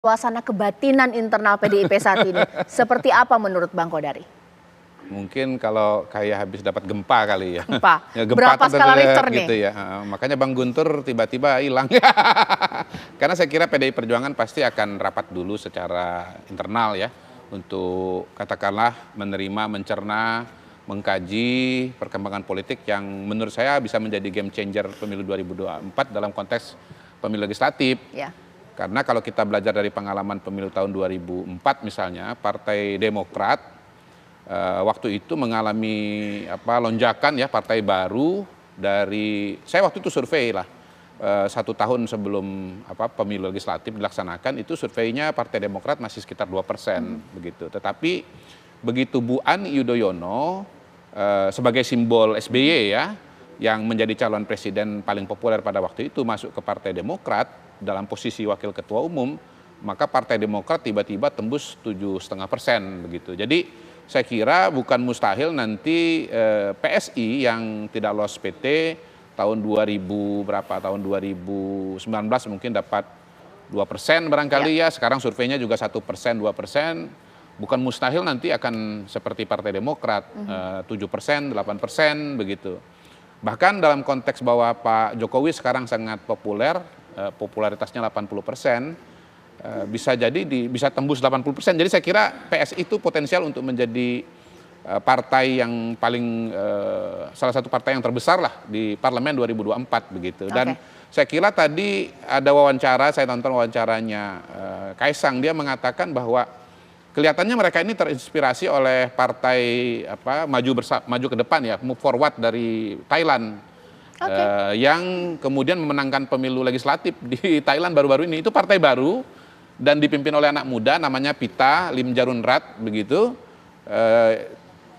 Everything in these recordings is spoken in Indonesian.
Suasana kebatinan internal PDIP saat ini, seperti apa menurut Bang Kodari? Mungkin kalau kayak habis dapat gempa kali ya. Gempa. Ya, Berapa skala Richter nih? gitu ya. Makanya Bang Guntur tiba-tiba hilang. Karena saya kira PDI Perjuangan pasti akan rapat dulu secara internal ya. Untuk katakanlah menerima, mencerna, mengkaji perkembangan politik yang menurut saya bisa menjadi game changer pemilu 2024 dalam konteks pemilu legislatif. Ya. Karena kalau kita belajar dari pengalaman pemilu tahun 2004 misalnya, Partai Demokrat waktu itu mengalami lonjakan ya, partai baru dari, saya waktu itu survei lah, 1 tahun sebelum pemilu legislatif dilaksanakan, itu surveinya Partai Demokrat masih sekitar 2% begitu. Tetapi begitu Bu Ani Yudhoyono sebagai simbol SBY ya, yang menjadi calon presiden paling populer pada waktu itu masuk ke Partai Demokrat dalam posisi wakil ketua umum, maka Partai Demokrat tiba-tiba tembus 7,5% begitu. Jadi saya kira bukan mustahil nanti PSI yang tidak lolos PT tahun 2019 mungkin dapat 2% barangkali ya. Sekarang surveinya juga 1%, 2%. Bukan mustahil nanti akan seperti Partai Demokrat 7%, 8% begitu. Bahkan dalam konteks bahwa Pak Jokowi sekarang sangat populer, popularitasnya 80%, bisa jadi bisa tembus 80%. Jadi saya kira PSI itu potensial untuk menjadi partai yang paling salah satu partai yang terbesar lah di parlemen 2024 begitu. Dan saya kira tadi ada wawancara, saya nonton wawancaranya Kaisang, dia mengatakan bahwa kelihatannya mereka ini terinspirasi oleh partai maju ke depan ya, move forward dari Thailand. Yang kemudian memenangkan pemilu legislatif di Thailand baru-baru ini. Itu partai baru dan dipimpin oleh anak muda namanya Pita Limjarunrat begitu,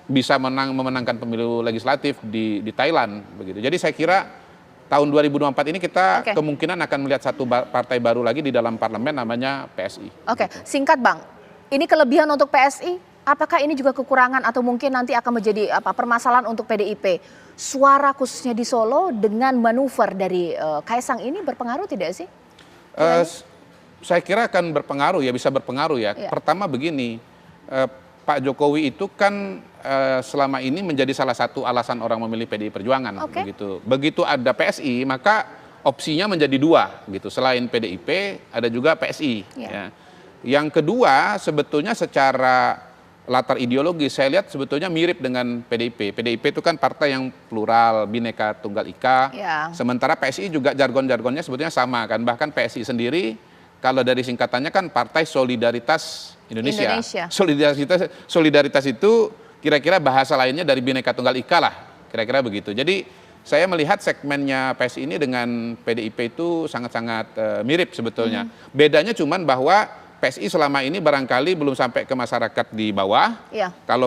bisa memenangkan pemilu legislatif di Thailand begitu. Jadi saya kira tahun 2024 ini kita kemungkinan akan melihat satu partai baru lagi di dalam parlemen namanya PSI. Singkat Bang, ini kelebihan untuk PSI, apakah ini juga kekurangan atau mungkin nanti akan menjadi permasalahan untuk PDIP? Suara khususnya di Solo dengan manuver dari Kaisang ini berpengaruh tidak sih? Saya kira akan berpengaruh ya, bisa berpengaruh ya. Pertama begini, Pak Jokowi itu kan selama ini menjadi salah satu alasan orang memilih PDI Perjuangan begitu. Begitu ada PSI maka opsinya menjadi dua gitu. Selain PDIP ada juga PSI. Ya. Yang kedua sebetulnya secara latar ideologi saya lihat sebetulnya mirip dengan PDIP. PDIP itu kan partai yang plural, Bhinneka Tunggal Ika. Sementara PSI juga jargon-jargonnya sebetulnya sama kan. Bahkan PSI sendiri kalau dari singkatannya kan Partai Solidaritas Indonesia. Solidaritas itu kira-kira bahasa lainnya dari Bhinneka Tunggal Ika lah. Kira-kira begitu. Jadi saya melihat segmennya PSI ini dengan PDIP itu sangat-sangat mirip sebetulnya. Bedanya cuman bahwa PSI selama ini barangkali belum sampai ke masyarakat di bawah. Kalau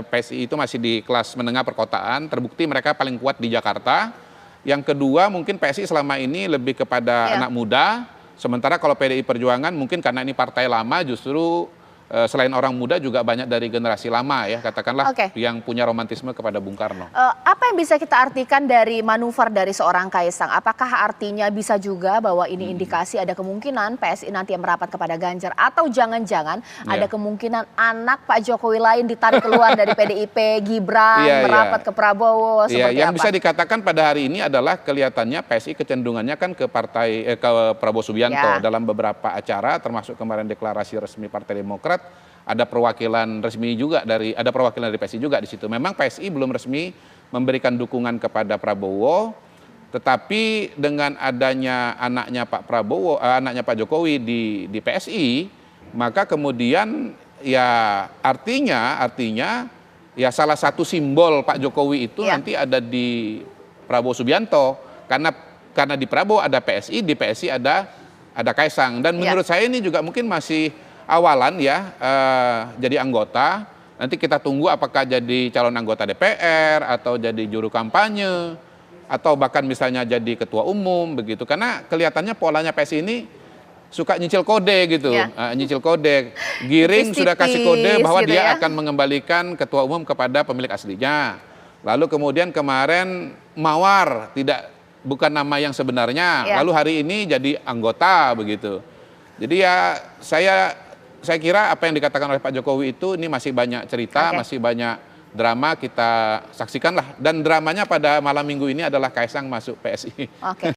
PSI itu masih di kelas menengah perkotaan, terbukti mereka paling kuat di Jakarta. Yang kedua mungkin PSI selama ini lebih kepada anak muda, sementara kalau PDI Perjuangan mungkin karena ini partai lama justru selain orang muda juga banyak dari generasi lama ya, katakanlah yang punya romantisme kepada Bung Karno. Apa yang bisa kita artikan dari manuver dari seorang Kaisang? Apakah artinya bisa juga bahwa ini indikasi ada kemungkinan PSI nanti yang merapat kepada Ganjar, atau jangan-jangan ada kemungkinan anak Pak Jokowi lain ditarik keluar dari PDIP, Gibran merapat ke Prabowo, seperti yang apa? bisa dikatakan pada hari ini adalah kelihatannya PSI kecenderungannya kan ke Prabowo Subianto dalam beberapa acara, termasuk kemarin deklarasi resmi Partai Demokrat. Ada perwakilan resmi juga ada perwakilan dari PSI juga di situ. Memang PSI belum resmi memberikan dukungan kepada Prabowo, tetapi dengan adanya anaknya Pak Jokowi di PSI, maka kemudian ya artinya ya salah satu simbol Pak Jokowi itu nanti ada di Prabowo Subianto, karena di Prabowo ada PSI, di PSI ada Kaisang. Dan menurut saya ini juga mungkin masih awalan ya, jadi anggota. Nanti kita tunggu apakah jadi calon anggota DPR atau jadi juru kampanye atau bahkan misalnya jadi ketua umum begitu. Karena kelihatannya polanya PSI ini suka nyicil kode gitu, nyicil kode. Giring sudah kasih kode bahwa dia akan mengembalikan ketua umum kepada pemilik aslinya. Lalu kemudian kemarin Mawar bukan nama yang sebenarnya, lalu hari ini jadi anggota begitu. Jadi ya saya kira apa yang dikatakan oleh Pak Jokowi itu ini masih banyak cerita, masih banyak drama, kita saksikanlah. Dan dramanya pada malam minggu ini adalah Kaisang masuk PSI. Oke.